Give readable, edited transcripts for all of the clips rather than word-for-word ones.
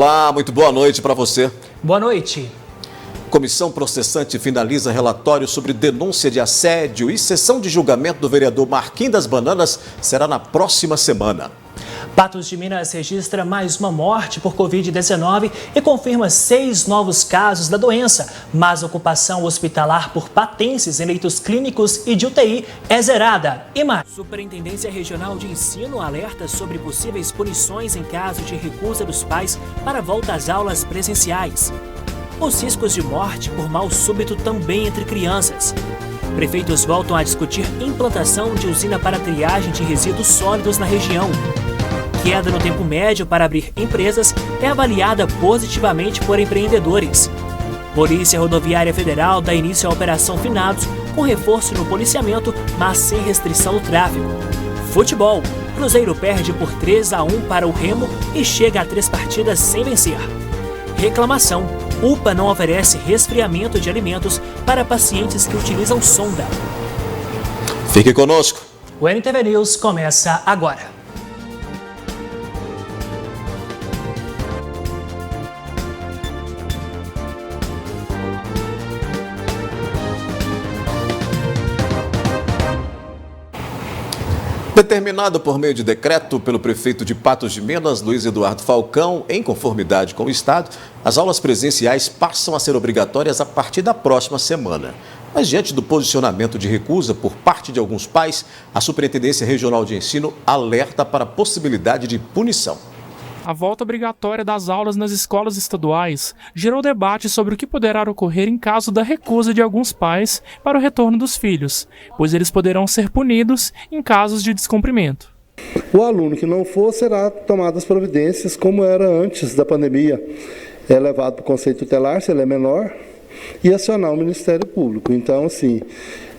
Olá, muito boa noite para você. Boa noite. Comissão processante finaliza relatório sobre denúncia de assédio e sessão de julgamento do vereador Marquinhos das Bananas será na próxima semana. Patos de Minas registra mais uma morte por Covid-19 e confirma 6 novos casos da doença, mas a ocupação hospitalar por patenses em leitos clínicos e de UTI é zerada. E mais. Superintendência Regional de Ensino alerta sobre possíveis punições em caso de recusa dos pais para a volta às aulas presenciais. Os riscos de morte por mal súbito também entre crianças. Prefeitos voltam a discutir implantação de usina para triagem de resíduos sólidos na região. Queda no tempo médio para abrir empresas é avaliada positivamente por empreendedores. Polícia Rodoviária Federal dá início à Operação Finados, com reforço no policiamento, mas sem restrição no tráfego. Futebol. Cruzeiro perde por 3-1 para o Remo e chega a 3 partidas sem vencer. Reclamação. UPA não oferece resfriamento de alimentos para pacientes que utilizam sonda. Fique conosco. O NTV News começa agora. Determinado por meio de decreto pelo prefeito de Patos de Minas, Luiz Eduardo Falcão, em conformidade com o Estado, as aulas presenciais passam a ser obrigatórias a partir da próxima semana. Mas diante do posicionamento de recusa por parte de alguns pais, a Superintendência Regional de Ensino alerta para a possibilidade de punição. A volta obrigatória das aulas nas escolas estaduais gerou debate sobre o que poderá ocorrer em caso da recusa de alguns pais para o retorno dos filhos, pois eles poderão ser punidos em casos de descumprimento. O aluno que não for será tomado as providências como era antes da pandemia. É levado para o Conselho Tutelar, se ele é menor, e acionar o Ministério Público. Então, assim,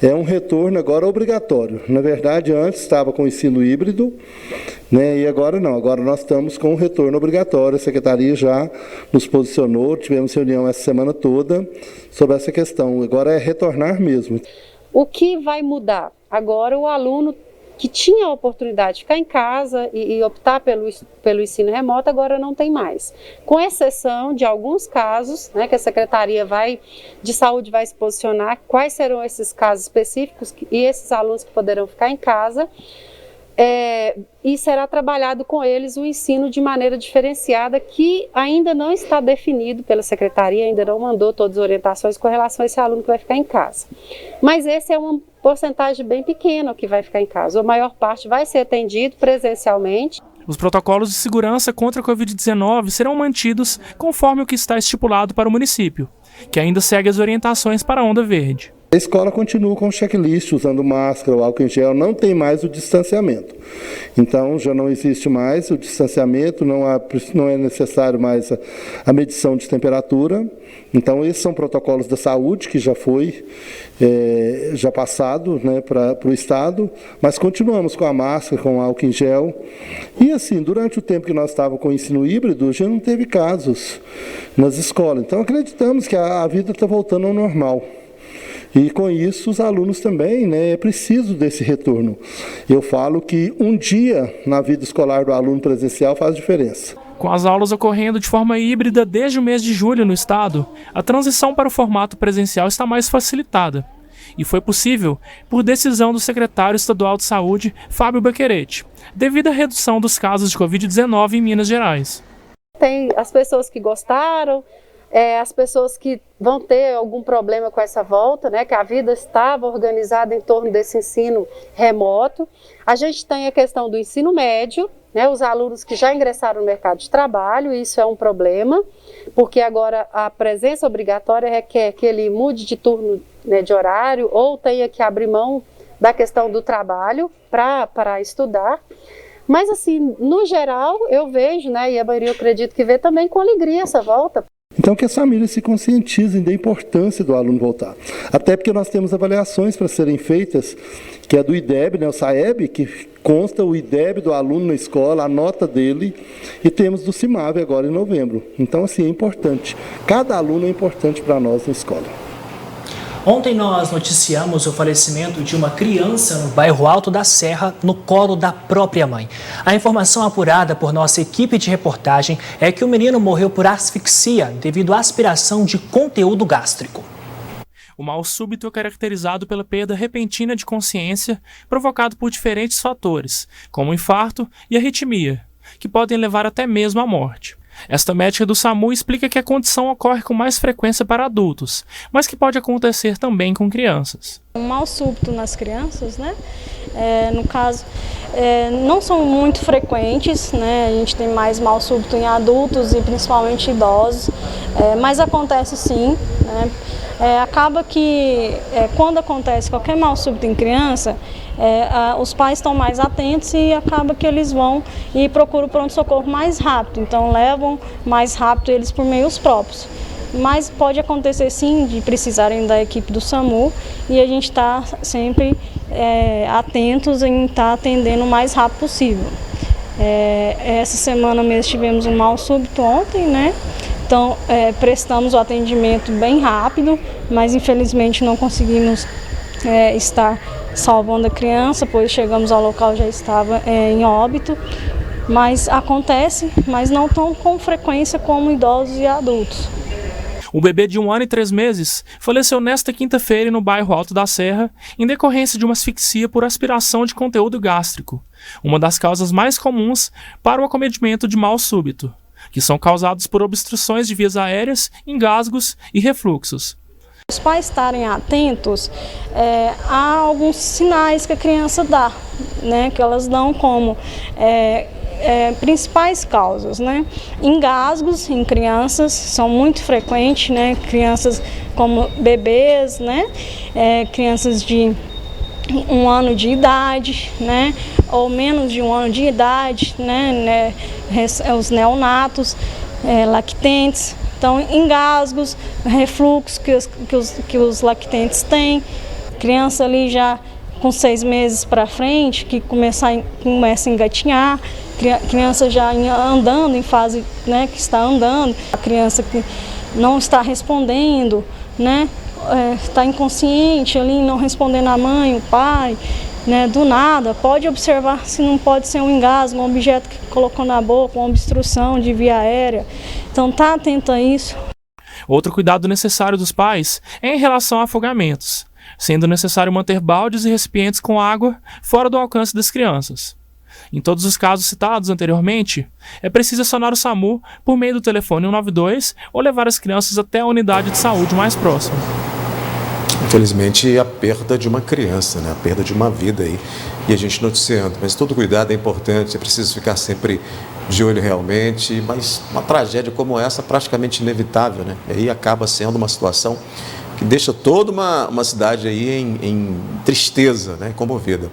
é um retorno agora obrigatório. Na verdade, antes estava com o ensino híbrido, né, e agora não. Agora nós estamos com o retorno obrigatório. A Secretaria já nos posicionou, tivemos reunião essa semana toda sobre essa questão. Agora é retornar mesmo. O que vai mudar? Agora o aluno que tinha a oportunidade de ficar em casa e optar pelo ensino remoto, agora não tem mais. Com exceção de alguns casos, né, que a Secretaria de Saúde vai se posicionar, quais serão esses casos específicos e esses alunos que poderão ficar em casa, e será trabalhado com eles o ensino de maneira diferenciada, que ainda não está definido pela Secretaria, ainda não mandou todas as orientações com relação a esse aluno que vai ficar em casa. Mas esse é uma porcentagem bem pequena que vai ficar em casa. A maior parte vai ser atendido presencialmente. Os protocolos de segurança contra a Covid-19 serão mantidos conforme o que está estipulado para o município, que ainda segue as orientações para a onda verde. A escola continua com o checklist, usando máscara, o álcool em gel, não tem mais o distanciamento. Então, já não existe mais o distanciamento, não é necessário mais a medição de temperatura. Então, esses são protocolos da saúde, que já foi já passado, né, para o Estado, mas continuamos com a máscara, com o álcool em gel. E assim, durante o tempo que nós estávamos com o ensino híbrido, já não teve casos nas escolas. Então, acreditamos que a vida está voltando ao normal. E com isso os alunos também, né, é preciso desse retorno. Eu falo que um dia na vida escolar do aluno presencial faz diferença. Com as aulas ocorrendo de forma híbrida desde o mês de julho no estado, a transição para o formato presencial está mais facilitada. E foi possível por decisão do secretário estadual de saúde, Fábio Becquerete, devido à redução dos casos de Covid-19 em Minas Gerais. Tem as pessoas que gostaram, as pessoas que vão ter algum problema com essa volta, né, que a vida estava organizada em torno desse ensino remoto. A gente tem a questão do ensino médio, né, os alunos que já ingressaram no mercado de trabalho, isso é um problema, porque agora a presença obrigatória requer que ele mude de turno, né, de horário, ou tenha que abrir mão da questão do trabalho para estudar. Mas assim, no geral, eu vejo, né, e a maioria eu acredito que vê também com alegria essa volta. Então que as famílias se conscientizem da importância do aluno voltar. Até porque nós temos avaliações para serem feitas, que é do IDEB, né, o SAEB, que consta o IDEB do aluno na escola, a nota dele, e temos do CIMAV agora em novembro. Então assim, é importante. Cada aluno é importante para nós na escola. Ontem nós noticiamos o falecimento de uma criança no bairro Alto da Serra, no colo da própria mãe. A informação apurada por nossa equipe de reportagem é que o menino morreu por asfixia devido à aspiração de conteúdo gástrico. O mal súbito é caracterizado pela perda repentina de consciência provocado por diferentes fatores, como infarto e arritmia, que podem levar até mesmo à morte. Esta médica do SAMU explica que a condição ocorre com mais frequência para adultos, mas que pode acontecer também com crianças. Um mal súbito nas crianças, né? No caso, não são muito frequentes, né? A gente tem mais mal súbito em adultos e principalmente idosos, mas acontece sim, né? Acaba que quando acontece qualquer mal súbito em criança, os pais estão mais atentos e acaba que eles vão e procuram o pronto-socorro mais rápido, então levam mais rápido eles por meios próprios. Mas pode acontecer sim de precisarem da equipe do SAMU e a gente está sempre atentos em estar atendendo o mais rápido possível. Essa semana mesmo tivemos um mal súbito ontem, né? Então prestamos o atendimento bem rápido, mas infelizmente não conseguimos estar salvando a criança, pois chegamos ao local já estava em óbito. Mas acontece, mas não tão com frequência como idosos e adultos. O bebê de 1 ano e 3 meses faleceu nesta quinta-feira no bairro Alto da Serra, em decorrência de uma asfixia por aspiração de conteúdo gástrico, uma das causas mais comuns para o acometimento de mal súbito, que são causados por obstruções de vias aéreas, engasgos e refluxos. Os pais estarem atentos a alguns sinais que a criança dá, né, que elas dão como principais causas, né? Engasgos em crianças são muito frequentes, né? Crianças como bebês, né? Crianças de 1 ano de idade, né? Ou menos de 1 ano de idade, né? Os neonatos, lactentes. Então, engasgos, refluxo que os lactentes têm. Criança ali já com 6 meses para frente, que começa a engatinhar. Criança já andando em fase, né, que está andando, a criança que não está respondendo, né, está inconsciente ali, não respondendo a mãe, o pai, né, do nada, pode observar se não pode ser um engasgo, um objeto que colocou na boca, uma obstrução de via aérea. Então está atento a isso. Outro cuidado necessário dos pais é em relação a afogamentos, sendo necessário manter baldes e recipientes com água fora do alcance das crianças. Em todos os casos citados anteriormente, é preciso acionar o SAMU por meio do telefone 192 ou levar as crianças até a unidade de saúde mais próxima. Infelizmente, a perda de uma criança, né? A perda de uma vida aí, e a gente noticiando. Mas todo cuidado é importante, é preciso ficar sempre de olho realmente, mas uma tragédia como essa praticamente inevitável, né? E aí acaba sendo uma situação que deixa toda uma cidade aí em tristeza, né? Comovida.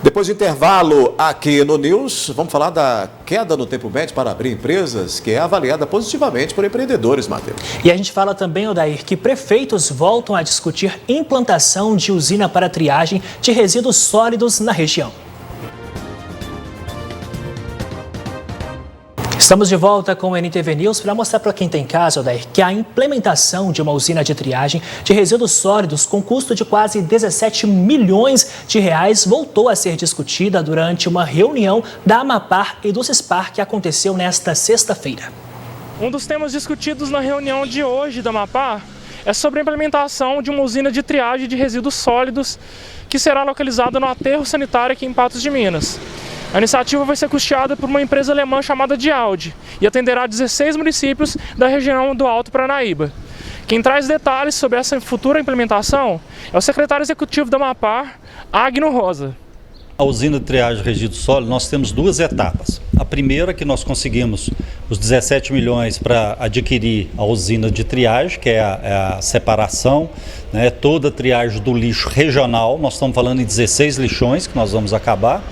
Depois do intervalo aqui no News, vamos falar da queda no tempo médio para abrir empresas, que é avaliada positivamente por empreendedores, Matheus. E a gente fala também, Odair, que prefeitos voltam a discutir implantação de usina para triagem de resíduos sólidos na região. Estamos de volta com o NTV News para mostrar para quem tem em casa, Odair, que a implementação de uma usina de triagem de resíduos sólidos com custo de quase 17 milhões de reais voltou a ser discutida durante uma reunião da Amapar e do CISPAR que aconteceu nesta sexta-feira. Um dos temas discutidos na reunião de hoje da Amapar é sobre a implementação de uma usina de triagem de resíduos sólidos que será localizada no aterro sanitário aqui em Patos de Minas. A iniciativa vai ser custeada por uma empresa alemã chamada Dialdi e atenderá 16 municípios da região do Alto Paranaíba. Quem traz detalhes sobre essa futura implementação é o secretário executivo da Amapar, Agno Rosa. A usina de triagem de resíduos sólidos, nós temos 2 etapas. A primeira é que nós conseguimos os 17 milhões para adquirir a usina de triagem, que é a separação, né, toda a triagem do lixo regional. Nós estamos falando em 16 lixões que nós vamos acabar.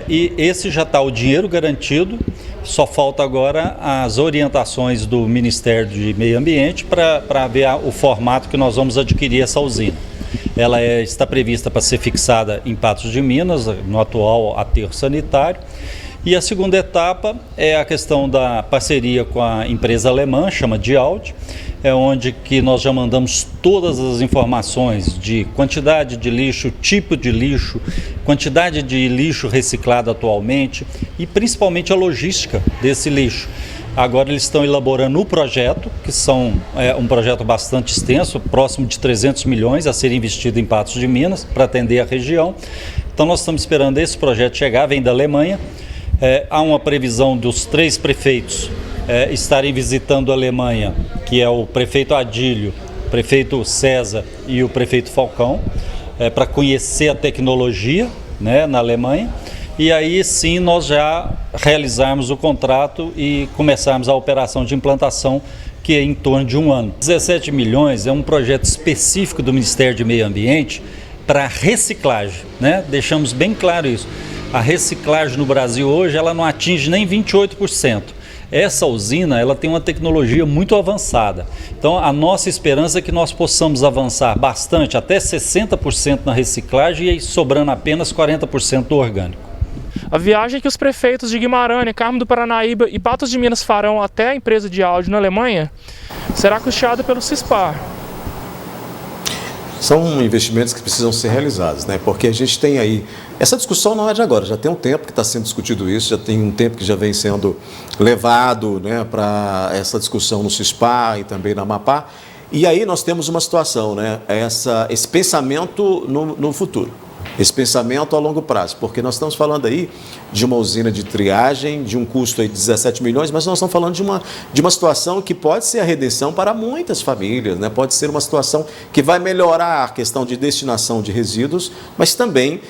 E esse já está o dinheiro garantido, só falta agora as orientações do Ministério de Meio Ambiente para ver o formato que nós vamos adquirir essa usina. Ela está prevista para ser fixada em Patos de Minas, no atual aterro sanitário, E a segunda etapa é a questão da parceria com a empresa alemã, chama Diaud, onde que nós já mandamos todas as informações de quantidade de lixo, tipo de lixo, quantidade de lixo reciclado atualmente e principalmente a logística desse lixo. Agora eles estão elaborando o projeto, que são um projeto bastante extenso, próximo de 300 milhões a ser investido em Patos de Minas para atender a região. Então nós estamos esperando esse projeto chegar, vem da Alemanha. Há uma previsão dos 3 prefeitos estarem visitando a Alemanha, que é o prefeito Adílio, o prefeito César e o prefeito Falcão, para conhecer a tecnologia, né, na Alemanha. E aí sim nós já realizarmos o contrato e começarmos a operação de implantação, que é em torno de 1 ano. 17 milhões é um projeto específico do Ministério do Meio Ambiente para reciclagem, né? Deixamos bem claro isso. A reciclagem no Brasil hoje ela não atinge nem 28%. Essa usina ela tem uma tecnologia muito avançada. Então a nossa esperança é que nós possamos avançar bastante, até 60% na reciclagem e sobrando apenas 40% do orgânico. A viagem que os prefeitos de Guimarães, Carmo do Paranaíba e Patos de Minas farão até a empresa Diaud na Alemanha será custeada pelo CISPAR. São investimentos que precisam ser realizados, né? Porque a gente tem aí... Essa discussão não é de agora, já tem um tempo que está sendo discutido isso, já tem um tempo que já vem sendo levado, né, para essa discussão no CISPAR e também na Amapá. E aí nós temos uma situação, né? Esse pensamento no futuro. Esse pensamento a longo prazo, porque nós estamos falando aí de uma usina de triagem, de um custo aí de 17 milhões, mas nós estamos falando de uma situação que pode ser a redenção para muitas famílias, né? Pode ser uma situação que vai melhorar a questão de destinação de resíduos, mas também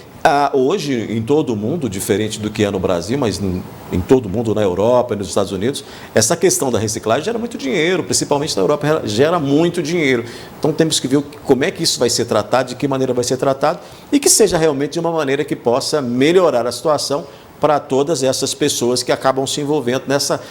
hoje em todo o mundo, diferente do que é no Brasil, mas em todo o mundo, na Europa e nos Estados Unidos, essa questão da reciclagem gera muito dinheiro, principalmente na Europa gera muito dinheiro. Então temos que ver como é que isso vai ser tratado, de que maneira vai ser tratado e que seja realmente de uma maneira que possa melhorar a situação para todas essas pessoas que acabam se envolvendo nessa...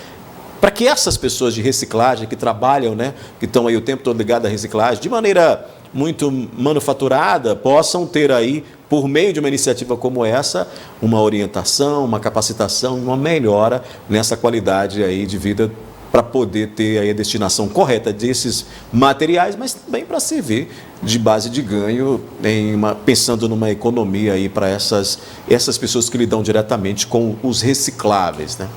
Para que essas pessoas de reciclagem que trabalham, né, que estão aí o tempo todo ligadas à reciclagem, de maneira muito manufaturada, possam ter aí, por meio de uma iniciativa como essa, uma orientação, uma capacitação, uma melhora nessa qualidade aí de vida para poder ter aí a destinação correta desses materiais, mas também para servir de base de ganho, pensando numa economia aí para essas pessoas que lidam diretamente com os recicláveis, né?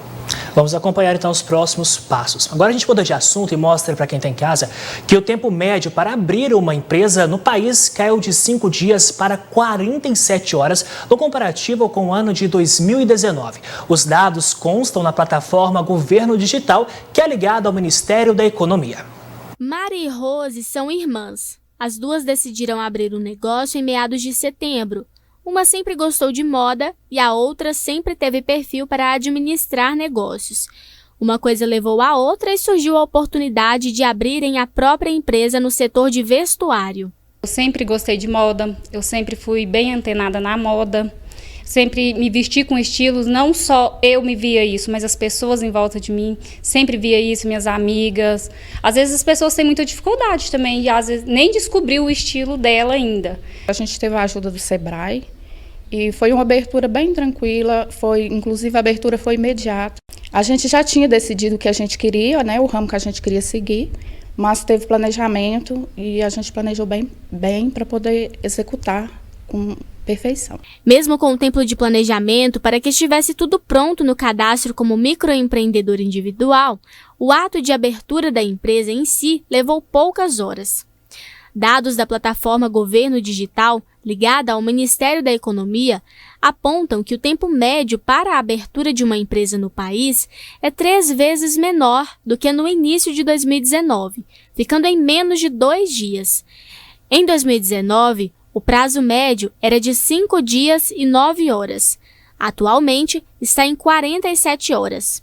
Vamos acompanhar então os próximos passos. Agora a gente muda de assunto e mostra para quem está em casa que o tempo médio para abrir uma empresa no país caiu de 5 dias para 47 horas no comparativo com o ano de 2019. Os dados constam na plataforma Governo Digital, que é ligada ao Ministério da Economia. Mari e Rose são irmãs. As duas decidiram abrir um negócio em meados de setembro. Uma sempre gostou de moda e a outra sempre teve perfil para administrar negócios. Uma coisa levou a outra e surgiu a oportunidade de abrirem a própria empresa no setor de vestuário. Eu sempre gostei de moda, eu sempre fui bem antenada na moda, sempre me vesti com estilos, não só eu me via isso, mas as pessoas em volta de mim sempre via isso, minhas amigas. Às vezes as pessoas têm muita dificuldade também e às vezes nem descobriu o estilo dela ainda. A gente teve a ajuda do Sebrae e foi uma abertura bem tranquila, inclusive a abertura foi imediata. A gente já tinha decidido o que a gente queria, né, o ramo que a gente queria seguir, mas teve planejamento e a gente planejou bem para poder executar com perfeição. Mesmo com o tempo de planejamento para que estivesse tudo pronto no cadastro como microempreendedor individual, o ato de abertura da empresa em si levou poucas horas. Dados da plataforma Governo Digital, ligada ao Ministério da Economia, apontam que o tempo médio para a abertura de uma empresa no país é 3 vezes menor do que no início de 2019, ficando em menos de 2 dias. Em 2019, o prazo médio era de 5 dias e 9 horas. Atualmente, está em 47 horas.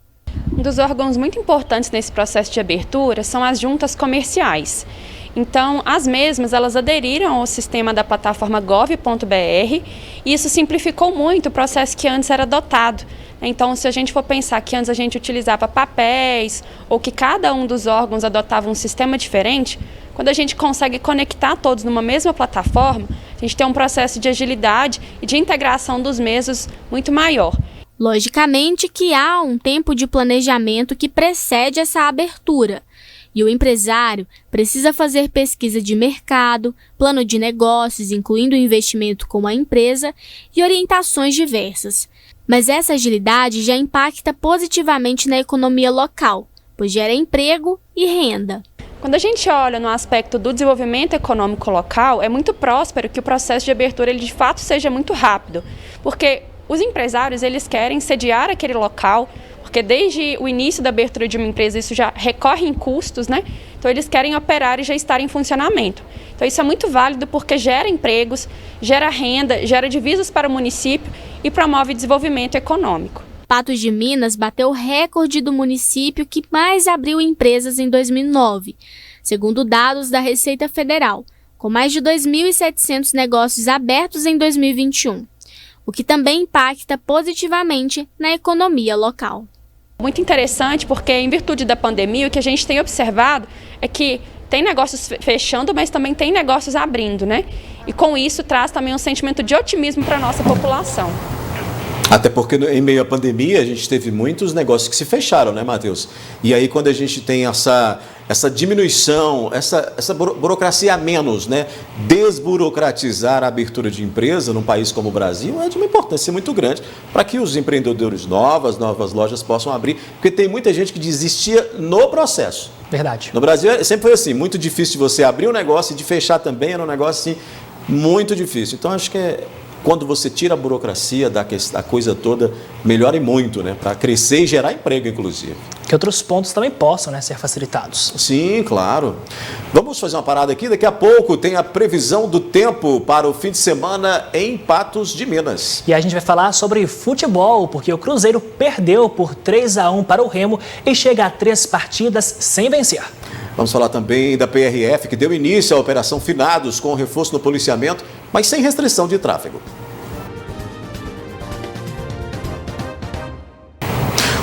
Um dos órgãos muito importantes nesse processo de abertura são as juntas comerciais. Então, as mesmas, elas aderiram ao sistema da plataforma gov.br e isso simplificou muito o processo que antes era adotado. Então, se a gente for pensar que antes a gente utilizava papéis ou que cada um dos órgãos adotava um sistema diferente, quando a gente consegue conectar todos numa mesma plataforma, a gente tem um processo de agilidade e de integração dos mesmos muito maior. Logicamente que há um tempo de planejamento que precede essa abertura, e o empresário precisa fazer pesquisa de mercado, plano de negócios, incluindo o investimento com a empresa e orientações diversas. Mas essa agilidade já impacta positivamente na economia local, pois gera emprego e renda. Quando a gente olha no aspecto do desenvolvimento econômico local, é muito próspero que o processo de abertura ele de fato seja muito rápido, porque os empresários eles querem sediar aquele local, porque desde o início da abertura de uma empresa isso já recorre em custos, né? Então eles querem operar e já estar em funcionamento. Então isso é muito válido porque gera empregos, gera renda, gera divisas para o município e promove desenvolvimento econômico. Patos de Minas bateu o recorde do município que mais abriu empresas em 2009, segundo dados da Receita Federal, com mais de 2.700 negócios abertos em 2021, o que também impacta positivamente na economia local. Muito interessante porque, em virtude da pandemia, o que a gente tem observado é que tem negócios fechando, mas também tem negócios abrindo, né? E com isso traz também um sentimento de otimismo para a nossa população. Até porque em meio à pandemia a gente teve muitos negócios que se fecharam, né, Matheus? E aí quando a gente tem essa diminuição, essa burocracia a menos, né? Desburocratizar a abertura de empresa num país como o Brasil é de uma importância muito grande para que os empreendedores novas lojas possam abrir, porque tem muita gente que desistia no processo. Verdade. No Brasil sempre foi assim, muito difícil de você abrir um negócio e de fechar também, era um negócio assim, muito difícil. Então acho que quando você tira a burocracia da coisa toda, melhora muito, né? Para crescer e gerar emprego, inclusive. Que outros pontos também possam, né, ser facilitados. Sim, claro. Vamos fazer uma parada aqui. Daqui a pouco tem a previsão do tempo para o fim de semana em Patos de Minas. E a gente vai falar sobre futebol, porque o Cruzeiro perdeu por 3-1 para o Remo e chega a 3 partidas sem vencer. Vamos falar também da PRF, que deu início à Operação Finados com reforço no policiamento, mas sem restrição de tráfego.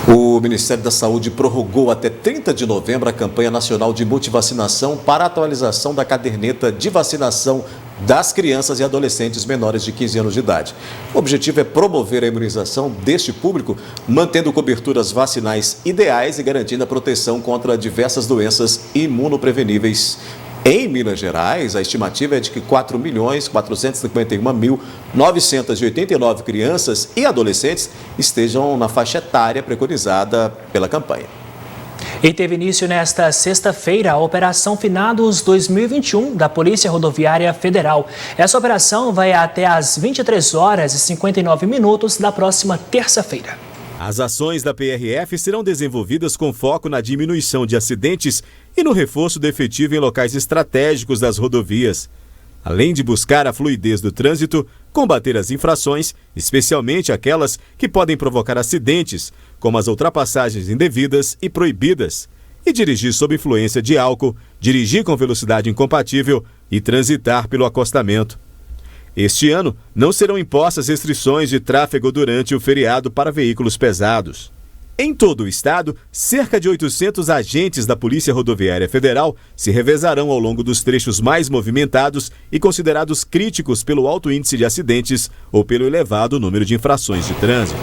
O Ministério da Saúde prorrogou até 30 de novembro a campanha nacional de multivacinação para atualização da caderneta de vacinação das crianças e adolescentes menores de 15 anos de idade. O objetivo é promover a imunização deste público, mantendo coberturas vacinais ideais e garantindo a proteção contra diversas doenças imunopreveníveis. Em Minas Gerais, a estimativa é de que 4.451.989 crianças e adolescentes estejam na faixa etária preconizada pela campanha. E teve início nesta sexta-feira a Operação Finados 2021 da Polícia Rodoviária Federal. Essa operação vai até às 23h59 da próxima terça-feira. As ações da PRF serão desenvolvidas com foco na diminuição de acidentes e no reforço do efetivo em locais estratégicos das rodovias. Além de buscar a fluidez do trânsito, combater as infrações, especialmente aquelas que podem provocar acidentes, como as ultrapassagens indevidas e proibidas, e dirigir sob influência de álcool, dirigir com velocidade incompatível e transitar pelo acostamento. Este ano, não serão impostas restrições de tráfego durante o feriado para veículos pesados. Em todo o estado, cerca de 800 agentes da Polícia Rodoviária Federal se revezarão ao longo dos trechos mais movimentados e considerados críticos pelo alto índice de acidentes ou pelo elevado número de infrações de trânsito.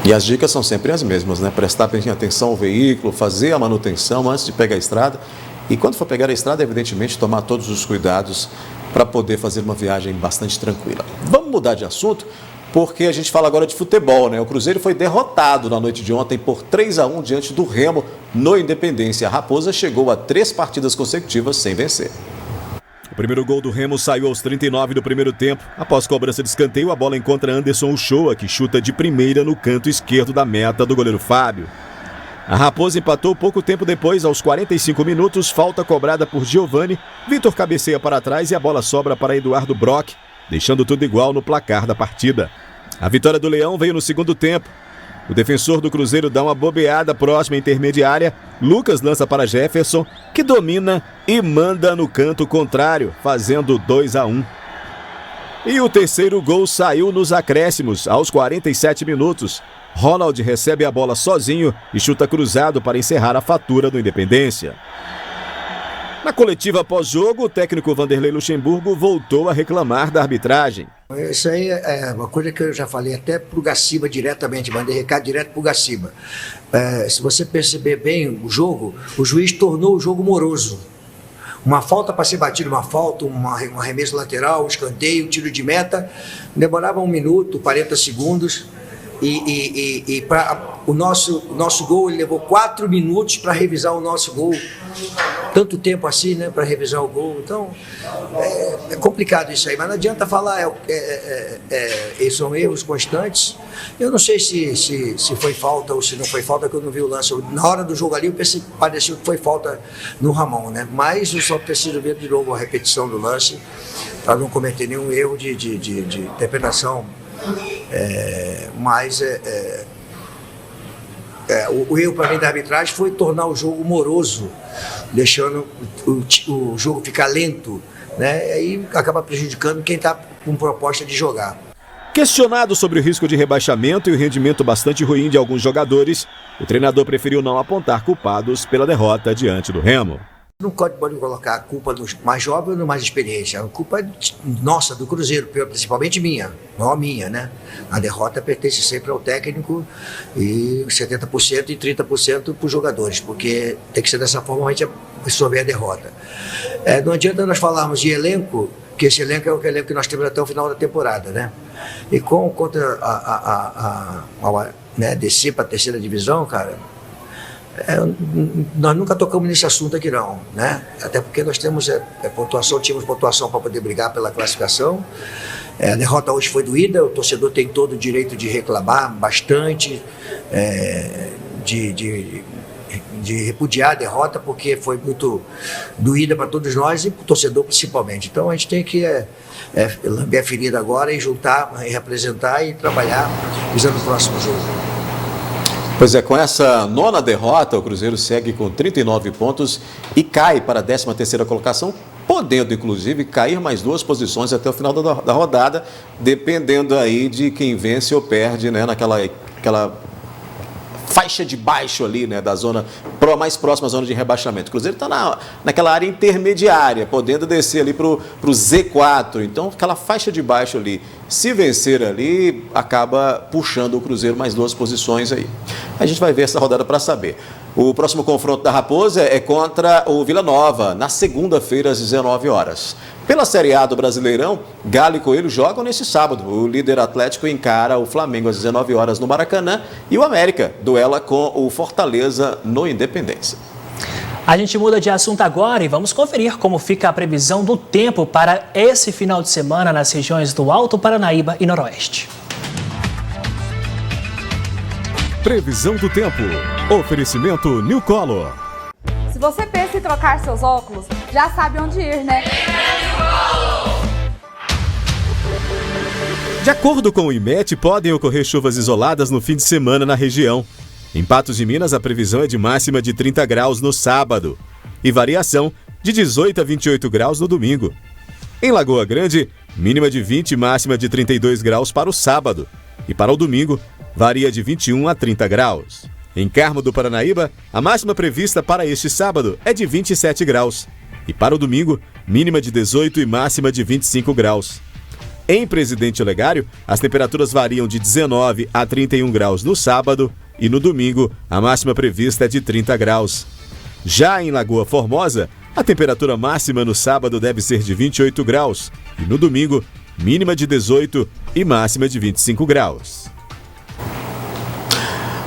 E as dicas são sempre as mesmas, né? Prestar atenção ao veículo, fazer a manutenção antes de pegar a estrada. E quando for pegar a estrada, evidentemente, tomar todos os cuidados para poder fazer uma viagem bastante tranquila. Vamos mudar de assunto, porque a gente fala agora de futebol, né? O Cruzeiro foi derrotado na noite de ontem por 3-1 diante do Remo no Independência. A Raposa chegou a 3 partidas consecutivas sem vencer. O primeiro gol do Remo saiu aos 39 do primeiro tempo. Após cobrança de escanteio, a bola encontra Anderson Uchoa, que chuta de primeira no canto esquerdo da meta do goleiro Fábio. A Raposa empatou pouco tempo depois, aos 45 minutos, falta cobrada por Giovani, Vitor cabeceia para trás e a bola sobra para Eduardo Brock, deixando tudo igual no placar da partida. A vitória do Leão veio no segundo tempo. O defensor do Cruzeiro dá uma bobeada próxima à intermediária, Lucas lança para Jefferson, que domina e manda no canto contrário, fazendo 2-1. E o terceiro gol saiu nos acréscimos, aos 47 minutos. Ronald recebe a bola sozinho e chuta cruzado para encerrar a fatura do Independência. Na coletiva pós-jogo, o técnico Vanderlei Luxemburgo voltou a reclamar da arbitragem. Isso aí é uma coisa que eu já falei até para o Gaciba diretamente, mandei recado direto para o Gaciba. Se você perceber bem o jogo, o juiz tornou o jogo moroso. Uma falta para ser batida, uma falta, um arremesso lateral, um escanteio, um tiro de meta, demorava 1 minuto, 40 segundos. E para o nosso gol, ele levou 4 minutos para revisar o nosso gol. Tanto tempo assim, né, para revisar o gol. Então, é complicado isso aí, mas não adianta falar, são erros constantes. Eu não sei se foi falta ou se não foi falta, que eu não vi o lance. Na hora do jogo ali, pareceu que foi falta no Ramon, né? Mas eu só preciso ver de novo a repetição do lance, para não cometer nenhum erro de interpretação. Mas o erro para mim da arbitragem foi tornar o jogo moroso, deixando o jogo ficar lento, né? Aí acaba prejudicando quem está com proposta de jogar. Questionado sobre o risco de rebaixamento e o rendimento bastante ruim de alguns jogadores, o treinador preferiu não apontar culpados pela derrota diante do Remo. Não pode colocar a culpa dos mais jovens ou dos mais experientes. A culpa é nossa, do Cruzeiro, principalmente minha, não a minha, né? A derrota pertence sempre ao técnico, e 70% e 30% para os jogadores, porque tem que ser dessa forma a gente absorver a derrota. Não adianta nós falarmos de elenco, que esse elenco é o elenco que nós temos até o final da temporada, né? E contra descer para a terceira divisão, cara, nós nunca tocamos nesse assunto aqui não, né? Até porque nós temos tínhamos pontuação para poder brigar pela classificação. A derrota hoje foi doída, o torcedor tem todo o direito de reclamar bastante, de repudiar a derrota, porque foi muito doída para todos nós e para o torcedor principalmente. Então a gente tem que lamber a ferida agora e juntar, representar e trabalhar visando o próximo jogo. Pois é, com essa 9ª derrota, o Cruzeiro segue com 39 pontos e cai para a 13ª colocação, podendo, inclusive, cair mais 2 posições até o final da rodada, dependendo aí de quem vence ou perde, né, naquela faixa de baixo ali, né, da zona mais próxima à zona de rebaixamento. O Cruzeiro está naquela área intermediária, podendo descer ali para o Z4. Então, aquela faixa de baixo ali, se vencer ali, acaba puxando o Cruzeiro mais 2 posições aí. A gente vai ver essa rodada para saber. O próximo confronto da Raposa é contra o Vila Nova, na segunda-feira, às 19 horas. Pela Série A do Brasileirão, Galo e Coelho jogam nesse sábado. O líder Atlético encara o Flamengo às 19 horas no Maracanã e o América duela com o Fortaleza no Independência. A gente muda de assunto agora e vamos conferir como fica a previsão do tempo para esse final de semana nas regiões do Alto Paranaíba e Noroeste. Previsão do tempo. Oferecimento New Color. Se você pensa em trocar seus óculos, já sabe onde ir, né? De acordo com o IMET, podem ocorrer chuvas isoladas no fim de semana na região. Em Patos de Minas, a previsão é de máxima de 30 graus no sábado e variação de 18 a 28 graus no domingo. Em Lagoa Grande, mínima de 20 e máxima de 32 graus para o sábado. E para o domingo, varia de 21 a 30 graus. Em Carmo do Paranaíba, a máxima prevista para este sábado é de 27 graus. E para o domingo, mínima de 18 e máxima de 25 graus. Em Presidente Olegário, as temperaturas variam de 19 a 31 graus no sábado e no domingo, a máxima prevista é de 30 graus. Já em Lagoa Formosa, a temperatura máxima no sábado deve ser de 28 graus e no domingo, mínima de 18 e máxima de 25 graus.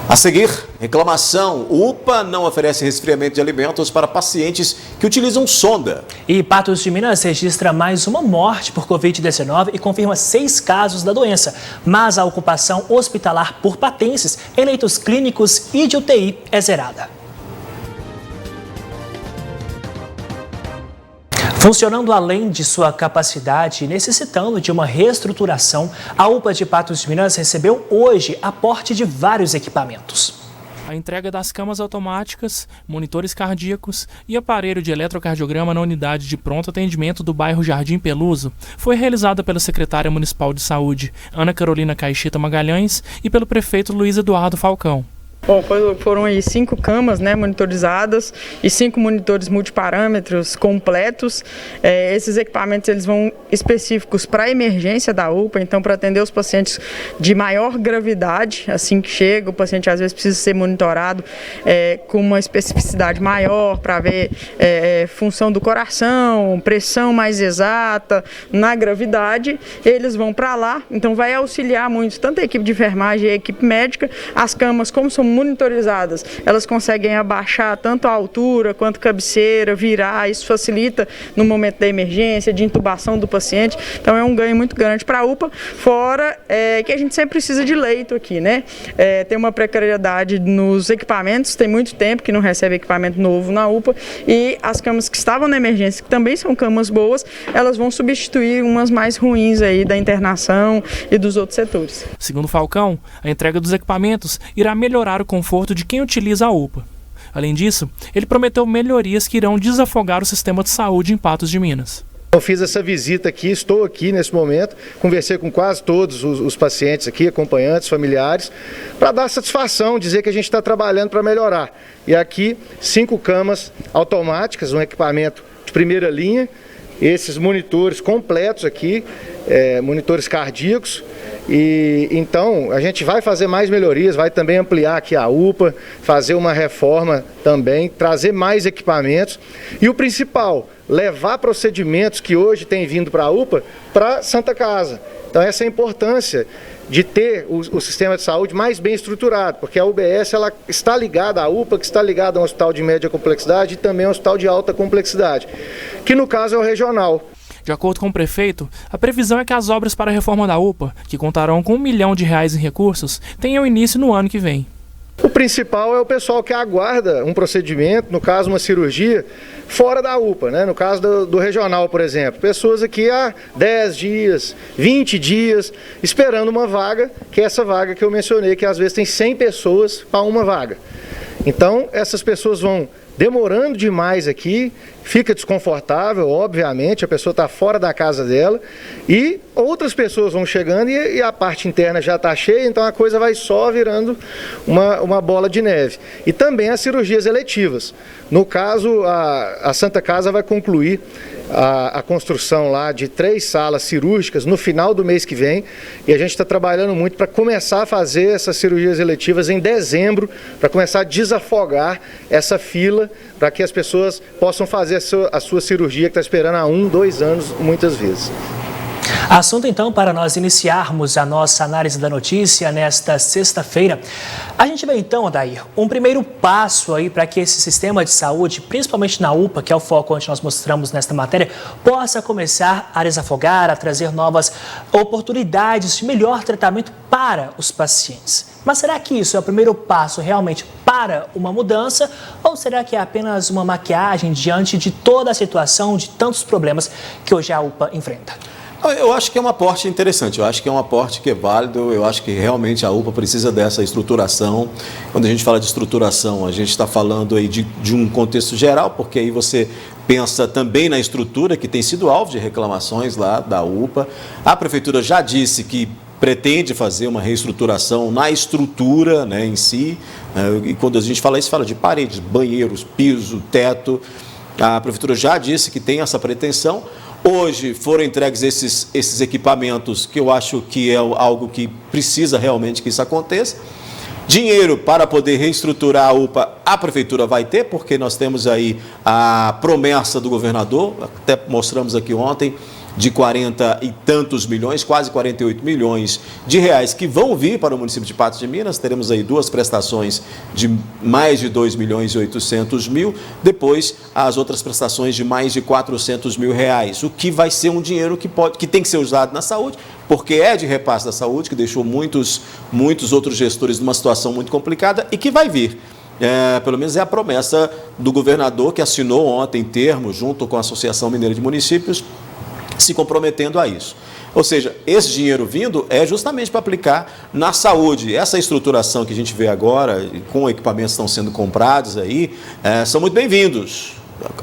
A seguir, reclamação. O UPA não oferece resfriamento de alimentos para pacientes que utilizam sonda. E Patos de Minas registra mais uma morte por Covid-19 e confirma 6 casos da doença. Mas a ocupação hospitalar por patenses em leitos clínicos e de UTI é zerada. Funcionando além de sua capacidade e necessitando de uma reestruturação, a UPA de Patos de Minas recebeu hoje aporte de vários equipamentos. A entrega das camas automáticas, monitores cardíacos e aparelho de eletrocardiograma na unidade de pronto atendimento do bairro Jardim Peluso foi realizada pela secretária municipal de saúde, Ana Carolina Caixeta Magalhães, e pelo prefeito Luiz Eduardo Falcão. Bom, foram aí 5 camas, né, monitorizadas e 5 monitores multiparâmetros completos. Esses equipamentos eles vão específicos para a emergência da UPA, então para atender os pacientes de maior gravidade, assim que chega, o paciente às vezes precisa ser monitorado com uma especificidade maior para ver função do coração, pressão mais exata na gravidade, eles vão para lá, então vai auxiliar muito tanto a equipe de enfermagem e a equipe médica. As camas, como são monitorizadas, elas conseguem abaixar tanto a altura quanto cabeceira, virar, isso facilita no momento da emergência, de intubação do paciente, então é um ganho muito grande para a UPA, fora que a gente sempre precisa de leito aqui, né? Tem uma precariedade nos equipamentos, tem muito tempo que não recebe equipamento novo na UPA e as camas que estavam na emergência, que também são camas boas, elas vão substituir umas mais ruins aí da internação e dos outros setores. Segundo Falcão, a entrega dos equipamentos irá melhorar o conforto de quem utiliza a UPA. Além disso, ele prometeu melhorias que irão desafogar o sistema de saúde em Patos de Minas. Eu fiz essa visita aqui, estou aqui nesse momento, conversei com quase todos os pacientes aqui, acompanhantes, familiares, para dar satisfação, dizer que a gente está trabalhando para melhorar. E aqui, 5 camas automáticas, um equipamento de primeira linha, esses monitores completos aqui, monitores cardíacos. E então a gente vai fazer mais melhorias, vai também ampliar aqui a UPA, fazer uma reforma também, trazer mais equipamentos e o principal, levar procedimentos que hoje têm vindo para a UPA para Santa Casa. Então essa é a importância de ter o sistema de saúde mais bem estruturado, porque a UBS ela está ligada à UPA, que está ligada a um hospital de média complexidade e também a um hospital de alta complexidade, que no caso é o regional. De acordo com o prefeito, a previsão é que as obras para a reforma da UPA, que contarão com R$1 milhão em recursos, tenham início no ano que vem. O principal é o pessoal que aguarda um procedimento, no caso uma cirurgia, fora da UPA, né? No caso do regional, por exemplo. Pessoas aqui há 10 dias, 20 dias, esperando uma vaga, que é essa vaga que eu mencionei, que às vezes tem 100 pessoas para uma vaga. Então, essas pessoas vão demorando demais aqui, fica desconfortável, obviamente, a pessoa está fora da casa dela e outras pessoas vão chegando e a parte interna já está cheia, então a coisa vai só virando uma bola de neve. E também as cirurgias eletivas. No caso, a Santa Casa vai concluir a construção lá de 3 salas cirúrgicas no final do mês que vem e a gente está trabalhando muito para começar a fazer essas cirurgias eletivas em dezembro, para começar a desafogar essa fila, para que as pessoas possam fazer a sua cirurgia que está esperando há 1, 2 anos muitas vezes. Assunto então para nós iniciarmos a nossa análise da notícia nesta sexta-feira. A gente vê então, Odair, um primeiro passo aí para que esse sistema de saúde, principalmente na UPA, que é o foco onde nós mostramos nesta matéria, possa começar a desafogar, a trazer novas oportunidades de melhor tratamento para os pacientes. Mas será que isso é o primeiro passo realmente para uma mudança ou será que é apenas uma maquiagem diante de toda a situação, de tantos problemas que hoje a UPA enfrenta? Eu acho que é um aporte interessante, eu acho que é um aporte que é válido, eu acho que realmente a UPA precisa dessa estruturação. Quando a gente fala de estruturação, a gente está falando aí de um contexto geral, porque aí você pensa também na estrutura que tem sido alvo de reclamações lá da UPA. A Prefeitura já disse que pretende fazer uma reestruturação na estrutura, né, em si, e quando a gente fala isso, fala de paredes, banheiros, piso, teto. A Prefeitura já disse que tem essa pretensão. Hoje foram entregues esses equipamentos, que eu acho que é algo que precisa realmente que isso aconteça. Dinheiro para poder reestruturar a UPA, a Prefeitura vai ter, porque nós temos aí a promessa do governador, até mostramos aqui ontem, de 40 e tantos milhões, quase 48 milhões de reais que vão vir para o município de Patos de Minas. Teremos aí 2 prestações de mais de 2 milhões e 800 mil, depois as outras prestações de mais de 400 mil reais, o que vai ser um dinheiro que tem que ser usado na saúde, porque é de repasse da saúde, que deixou muitos outros gestores numa situação muito complicada e que vai vir. Pelo menos é a promessa do governador, que assinou ontem termo junto com a Associação Mineira de Municípios, se comprometendo a isso. Ou seja, esse dinheiro vindo é justamente para aplicar na saúde. Essa estruturação que a gente vê agora, com equipamentos que estão sendo comprados aí, são muito bem-vindos.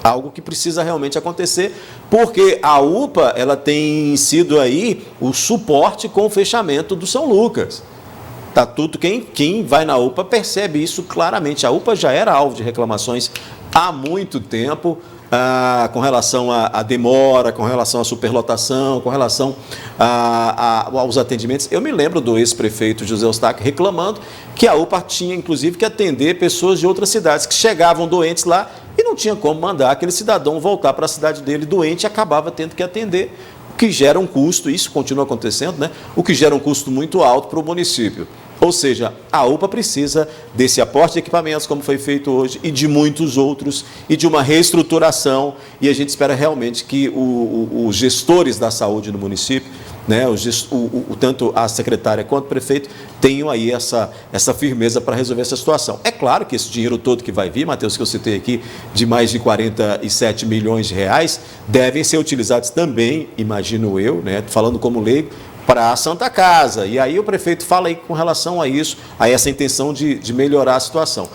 Algo que precisa realmente acontecer, porque a UPA ela tem sido aí o suporte com o fechamento do São Lucas. Tá tudo, quem vai na UPA percebe isso claramente. A UPA já era alvo de reclamações há muito tempo, com relação à demora, com relação à superlotação, com relação aos atendimentos. Eu me lembro do ex-prefeito José Eustáquio reclamando que a UPA tinha, inclusive, que atender pessoas de outras cidades que chegavam doentes lá e não tinha como mandar aquele cidadão voltar para a cidade dele doente e acabava tendo que atender, o que gera um custo, isso continua acontecendo, né? O que gera um custo muito alto para o município. Ou seja, a UPA precisa desse aporte de equipamentos, como foi feito hoje, e de muitos outros, e de uma reestruturação, e a gente espera realmente que os gestores da saúde no município, né, tanto a secretária quanto o prefeito, tenham aí essa firmeza para resolver essa situação. É claro que esse dinheiro todo que vai vir, Matheus, que eu citei aqui, de mais de 47 milhões de reais, devem ser utilizados também, imagino eu, né, falando como leigo, para a Santa Casa. E aí o prefeito fala aí com relação a isso, a essa intenção de melhorar a situação.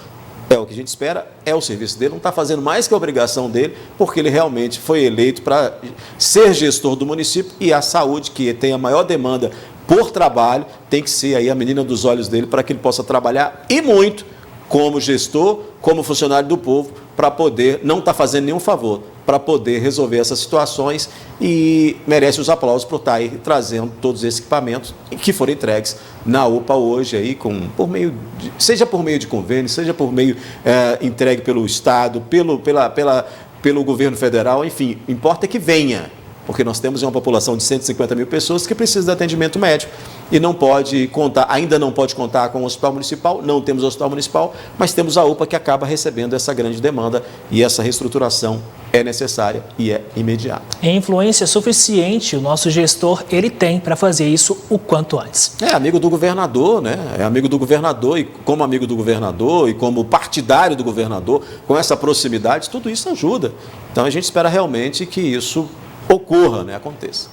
É o que a gente espera, é o serviço dele, não está fazendo mais que a obrigação dele, porque ele realmente foi eleito para ser gestor do município, e a saúde, que tem a maior demanda por trabalho, tem que ser aí a menina dos olhos dele para que ele possa trabalhar e muito como gestor, como funcionário do povo, para poder, não está fazendo nenhum favor, para poder resolver essas situações, e merece os aplausos por estar aí trazendo todos esses equipamentos que foram entregues na UPA hoje, aí, seja por meio de convênio, seja por meio entregue pelo Estado, pelo governo federal, enfim, importa que venha, porque nós temos uma população de 150 mil pessoas que precisa de atendimento médico e ainda não pode contar com o hospital municipal, não temos hospital municipal, mas temos a UPA que acaba recebendo essa grande demanda, e essa reestruturação é necessária e é imediata. É influência suficiente o nosso gestor ele tem para fazer isso o quanto antes. É amigo do governador, né? É amigo do governador, e como amigo do governador e como partidário do governador, com essa proximidade, tudo isso ajuda. Então a gente espera realmente que isso ocorra, né, aconteça.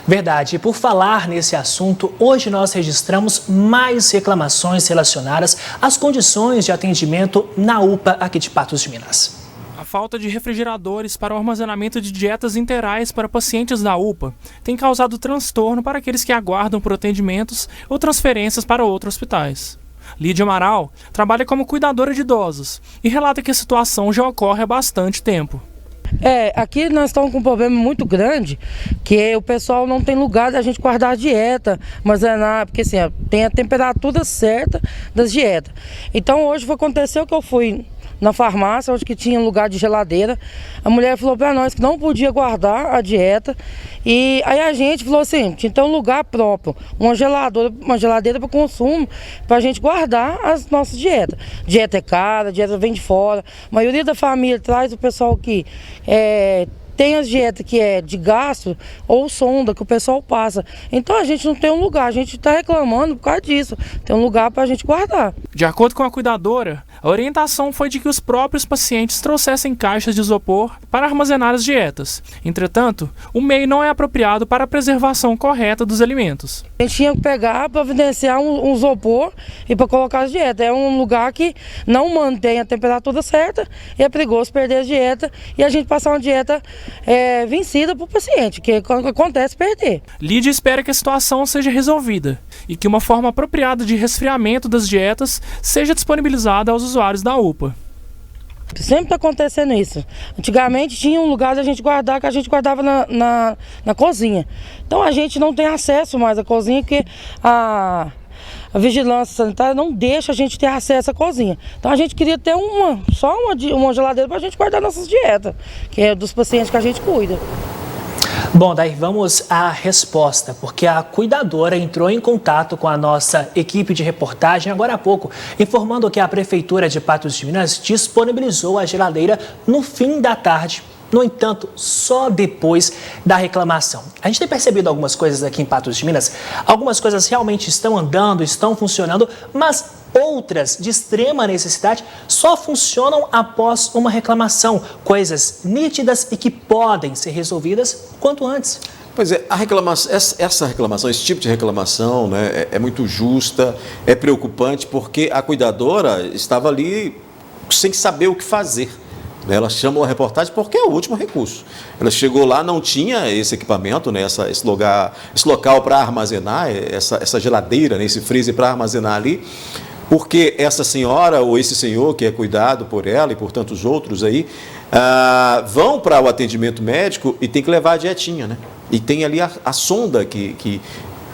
Verdade. E por falar nesse assunto, hoje nós registramos mais reclamações relacionadas às condições de atendimento na UPA aqui de Patos de Minas. A falta de refrigeradores para o armazenamento de dietas integrais para pacientes da UPA tem causado transtorno para aqueles que aguardam por atendimentos ou transferências para outros hospitais. Lídia Amaral trabalha como cuidadora de idosos e relata que a situação já ocorre há bastante tempo. Aqui nós estamos com um problema muito grande, que o pessoal não tem lugar da gente guardar a dieta, porque assim, tem a temperatura certa das dietas. Então hoje aconteceu que eu fui na farmácia, onde que tinha um lugar de geladeira, a mulher falou para nós que não podia guardar a dieta, e aí a gente falou assim, tinha que ter um lugar próprio, uma geladeira para consumo, para a gente guardar as nossas dietas. Dieta é cara, dieta vem de fora, a maioria da família traz o pessoal que tem as dietas que é de gasto ou sonda que o pessoal passa. Então a gente não tem um lugar, a gente está reclamando por causa disso. Tem um lugar para a gente guardar. De acordo com a cuidadora, a orientação foi de que os próprios pacientes trouxessem caixas de isopor para armazenar as dietas. Entretanto, o meio não é apropriado para a preservação correta dos alimentos. A gente tinha que pegar, providenciar um isopor e para colocar as dietas. É um lugar que não mantém a temperatura certa e é perigoso perder a dieta e a gente passar uma dieta vencida para o paciente, que acontece perder. Lídia espera que a situação seja resolvida e que uma forma apropriada de resfriamento das dietas seja disponibilizada aos usuários da UPA. Sempre está acontecendo isso. Antigamente tinha um lugar da gente guardar, que a gente guardava na cozinha. Então a gente não tem acesso mais à cozinha, porque a vigilância sanitária não deixa a gente ter acesso à cozinha. Então a gente queria ter só uma geladeira para a gente guardar nossas dietas, que é dos pacientes que a gente cuida. Bom, daí vamos à resposta, porque a cuidadora entrou em contato com a nossa equipe de reportagem agora há pouco, informando que a Prefeitura de Patos de Minas disponibilizou a geladeira no fim da tarde. No entanto, só depois da reclamação. A gente tem percebido algumas coisas aqui em Patos de Minas. Algumas coisas realmente estão andando, estão funcionando, mas outras de extrema necessidade só funcionam após uma reclamação. Coisas nítidas e que podem ser resolvidas quanto antes. Pois é, essa reclamação, esse tipo de reclamação, né, é muito justa, é preocupante, porque a cuidadora estava ali sem saber o que fazer. Ela chamou a reportagem porque é o último recurso. Ela chegou lá, não tinha esse equipamento, né, esse local para armazenar, essa geladeira, né, esse freezer para armazenar ali, porque essa senhora ou esse senhor que é cuidado por ela e por tantos outros aí, vão para o atendimento médico e tem que levar a dietinha, né? E tem ali a sonda que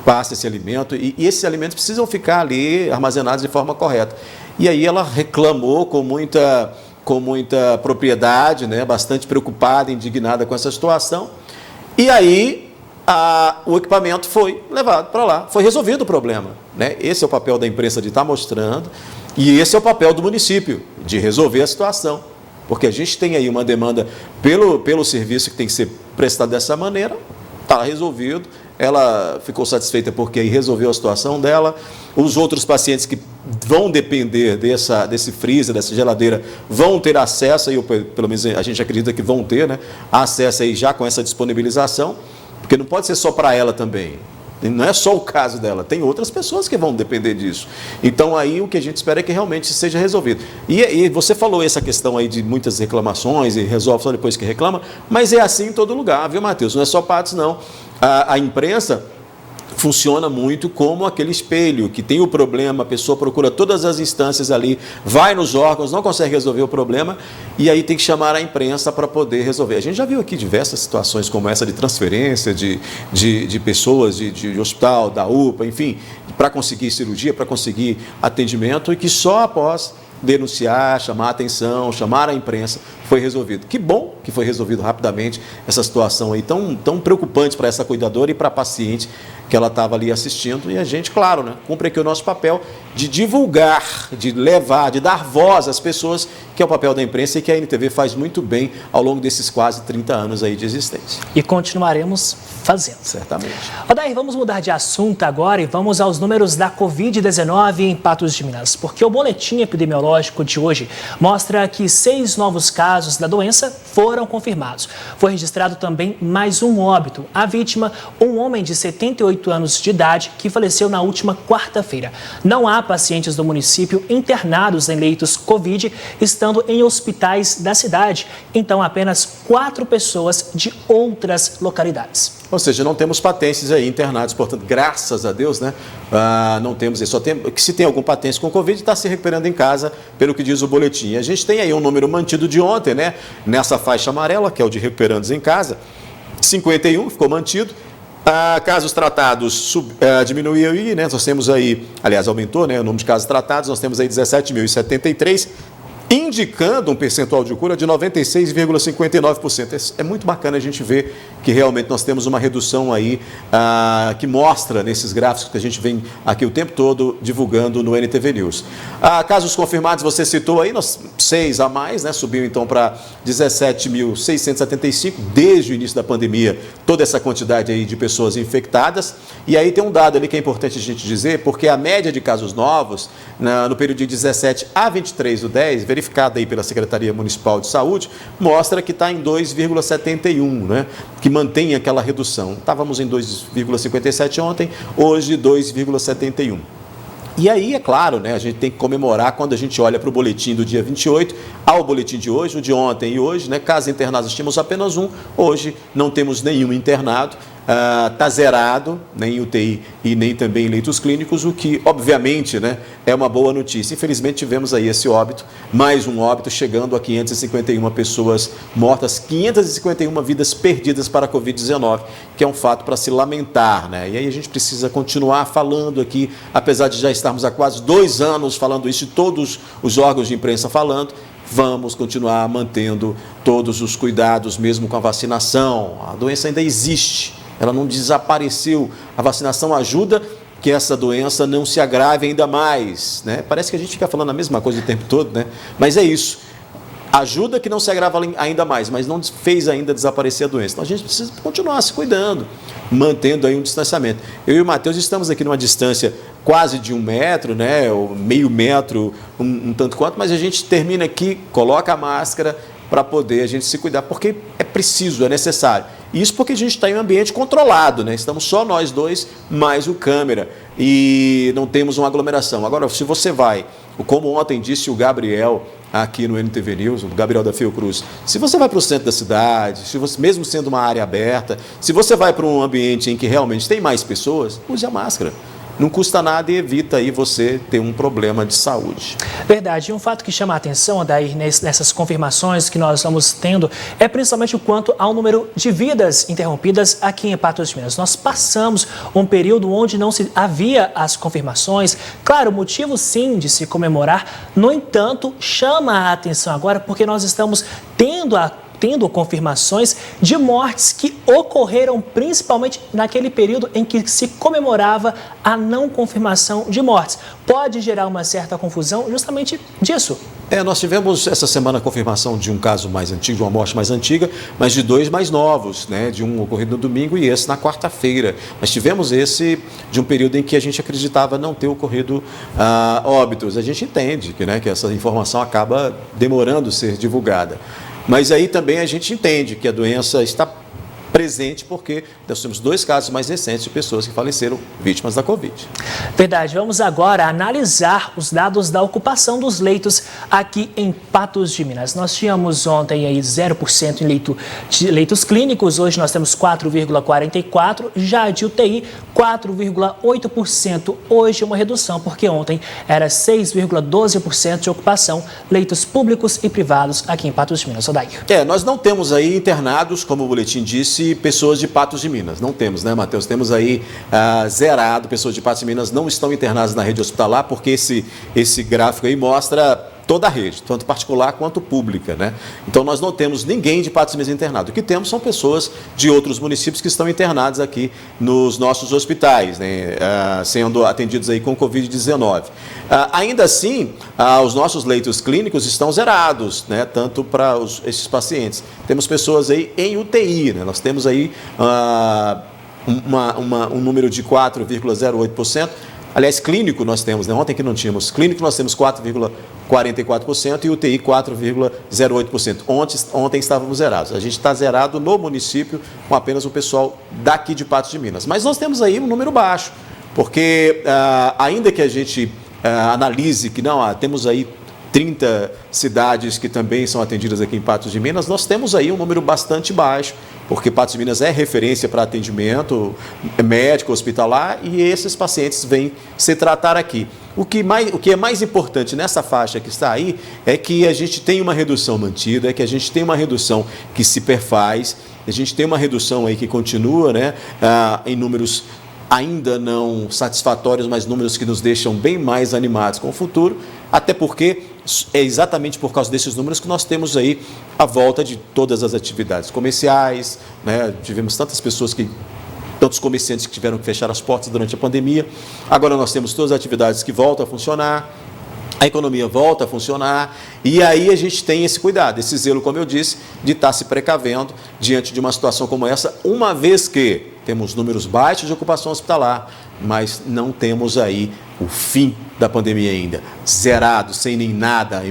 passa esse alimento e esses alimentos precisam ficar ali armazenados de forma correta. E aí ela reclamou com muita propriedade, né, bastante preocupada, indignada com essa situação. E aí o equipamento foi levado para lá, foi resolvido o problema, né? Esse é o papel da imprensa de estar mostrando e esse é o papel do município, de resolver a situação. Porque a gente tem aí uma demanda pelo serviço que tem que ser prestado dessa maneira, está resolvido. Ela ficou satisfeita porque aí resolveu a situação dela. Os outros pacientes que vão depender desse freezer, dessa geladeira, vão ter acesso, aí, pelo menos a gente acredita que vão ter, né, acesso aí já com essa disponibilização, porque não pode ser só para ela também. Não é só o caso dela, tem outras pessoas que vão depender disso. Então aí o que a gente espera é que realmente seja resolvido. E você falou essa questão aí de muitas reclamações e resolve só depois que reclama, mas é assim em todo lugar, viu, Matheus? Não é só Patos, não. A imprensa funciona muito como aquele espelho, que tem o problema, a pessoa procura todas as instâncias ali, vai nos órgãos, não consegue resolver o problema, e aí tem que chamar a imprensa para poder resolver. A gente já viu aqui diversas situações como essa de transferência de pessoas de hospital, da UPA, enfim, para conseguir cirurgia, para conseguir atendimento, e que só após denunciar, chamar a atenção, chamar a imprensa, foi resolvido. Que bom que foi resolvido rapidamente essa situação aí tão preocupante para essa cuidadora e para a paciente que ela estava ali assistindo. E a gente, claro, né, cumpre aqui o nosso papel de divulgar, de levar, de dar voz às pessoas, que é o papel da imprensa e que a NTV faz muito bem ao longo desses quase 30 anos aí de existência. E continuaremos fazendo. Certamente. Odair, vamos mudar de assunto agora e vamos aos números da Covid-19 em Patos de Minas, porque o boletim epidemiológico de hoje mostra que 6 novos casos da doença foram confirmados. Foi registrado também mais um óbito. A vítima, um homem de 78 anos de idade, que faleceu na última quarta-feira. Não há pacientes do município internados em leitos Covid, estando em hospitais da cidade. Então, apenas 4 pessoas de outras localidades. Ou seja, não temos patentes aí internados, portanto, graças a Deus, né? Não temos isso. Se tem algum patente com Covid, está se recuperando em casa, pelo que diz o boletim. A gente tem aí um número mantido de ontem, né? Nessa faixa amarela, que é o de recuperandos em casa, 51 ficou mantido. Casos tratados diminuiu aí, né? Nós temos aí, aliás, aumentou, né, o número de casos tratados, nós temos aí 17.073, indicando um percentual de cura de 96,59%. É muito bacana a gente ver que realmente nós temos uma redução aí que mostra nesses gráficos que a gente vem aqui o tempo todo divulgando no NTV News. Casos confirmados, você citou aí, 6 a mais, né? Subiu então para 17.675 desde o início da pandemia, toda essa quantidade aí de pessoas infectadas. E aí tem um dado ali que é importante a gente dizer, porque a média de casos novos no período de 17 a 23/10, verificada aí pela Secretaria Municipal de Saúde, mostra que está em 2,71, né? Que mantém aquela redução. Estávamos em 2,57 ontem, hoje 2,71. E aí, é claro, né, a gente tem que comemorar quando a gente olha para o boletim do dia 28, ao boletim de hoje, o de ontem e hoje, né, casos internados tínhamos apenas um, hoje não temos nenhum internado, está zerado, nem em UTI e nem também em leitos clínicos, o que, obviamente, né, é uma boa notícia. Infelizmente, tivemos aí esse óbito, mais um óbito, chegando a 551 pessoas mortas, 551 vidas perdidas para a Covid-19, que é um fato para se lamentar, né? E aí a gente precisa continuar falando aqui, apesar de já estarmos há quase 2 anos falando isso, e todos os órgãos de imprensa falando, vamos continuar mantendo todos os cuidados, mesmo com a vacinação. A doença ainda existe, ela não desapareceu. A vacinação ajuda que essa doença não se agrave ainda mais, né? Parece que a gente fica falando a mesma coisa o tempo todo, né? Mas é isso. Ajuda que não se agrava ainda mais, mas não fez ainda desaparecer a doença. Então a gente precisa continuar se cuidando, mantendo aí um distanciamento. Eu e o Matheus estamos aqui numa distância quase de 1 metro, né? Ou meio metro, um tanto quanto, mas a gente termina aqui, coloca a máscara para poder a gente se cuidar, porque é preciso, é necessário. Isso porque a gente está em um ambiente controlado, né? Estamos só nós dois, mais o câmera, e não temos uma aglomeração. Agora, se você vai, como ontem disse o Gabriel, aqui no NTV News, o Gabriel da Fiocruz, se você vai para o centro da cidade, se você, mesmo sendo uma área aberta, se você vai para um ambiente em que realmente tem mais pessoas, use a máscara. Não custa nada e evita aí você ter um problema de saúde. Verdade. E um fato que chama a atenção, Adair, nessas confirmações que nós estamos tendo, é principalmente o quanto ao número de vidas interrompidas aqui em Patos de Minas. Nós passamos um período onde não se havia as confirmações. Claro, motivo sim de se comemorar. No entanto, chama a atenção agora porque nós estamos tendo confirmações de mortes que ocorreram principalmente naquele período em que se comemorava a não confirmação de mortes. Pode gerar uma certa confusão justamente disso. Nós tivemos essa semana a confirmação de um caso mais antigo, de uma morte mais antiga, mas de 2 mais novos, né? De um ocorrido no domingo e esse na quarta-feira. Mas tivemos esse de um período em que a gente acreditava não ter ocorrido óbitos. A gente entende que essa informação acaba demorando a ser divulgada. Mas aí também a gente entende que a doença está presente porque nós temos 2 casos mais recentes de pessoas que faleceram vítimas da Covid. Verdade. Vamos agora analisar os dados da ocupação dos leitos aqui em Patos de Minas. Nós tínhamos ontem aí 0% em leitos clínicos, hoje nós temos 4,44%, já de UTI 4,8%. Hoje uma redução, porque ontem era 6,12% de ocupação, leitos públicos e privados aqui em Patos de Minas. Odair. Nós não temos aí internados, como o boletim disse, pessoas de Patos de Minas. Não temos, né, Matheus? Temos aí zerado, pessoas de Patos de Minas não estão internadas na rede hospitalar, porque esse gráfico aí mostra toda a rede, tanto particular quanto pública, né? Então nós não temos ninguém de Patos de Minas internado. O que temos são pessoas de outros municípios que estão internadas aqui nos nossos hospitais, né? Sendo atendidos aí com Covid-19. Ainda assim, os nossos leitos clínicos estão zerados, né? Tanto para esses pacientes. Temos pessoas aí em UTI, né? Nós temos aí um número de 4,08%. Aliás, clínico nós temos, né? Ontem que não tínhamos clínico, nós temos 4,44% e UTI 4,08%. Ontem estávamos zerados. A gente está zerado no município com apenas o pessoal daqui de Patos de Minas. Mas nós temos aí um número baixo, porque ainda que a gente analise que temos aí 30 cidades que também são atendidas aqui em Patos de Minas, nós temos aí um número bastante baixo, porque Patos de Minas é referência para atendimento médico, hospitalar, e esses pacientes vêm se tratar aqui. O que é mais importante nessa faixa que está aí é que a gente tem uma redução mantida, é que a gente tem uma redução que se perfaz, a gente tem uma redução aí que continua, né, em números ainda não satisfatórios, mas números que nos deixam bem mais animados com o futuro, até porque é exatamente por causa desses números que nós temos aí a volta de todas as atividades comerciais, né? Tivemos tantos comerciantes que tiveram que fechar as portas durante a pandemia. Agora nós temos todas as atividades que voltam a funcionar, a economia volta a funcionar, e aí a gente tem esse cuidado, esse zelo, como eu disse, de estar se precavendo diante de uma situação como essa, uma vez que temos números baixos de ocupação hospitalar, mas não temos aí o fim da pandemia ainda, zerado, sem nem nada,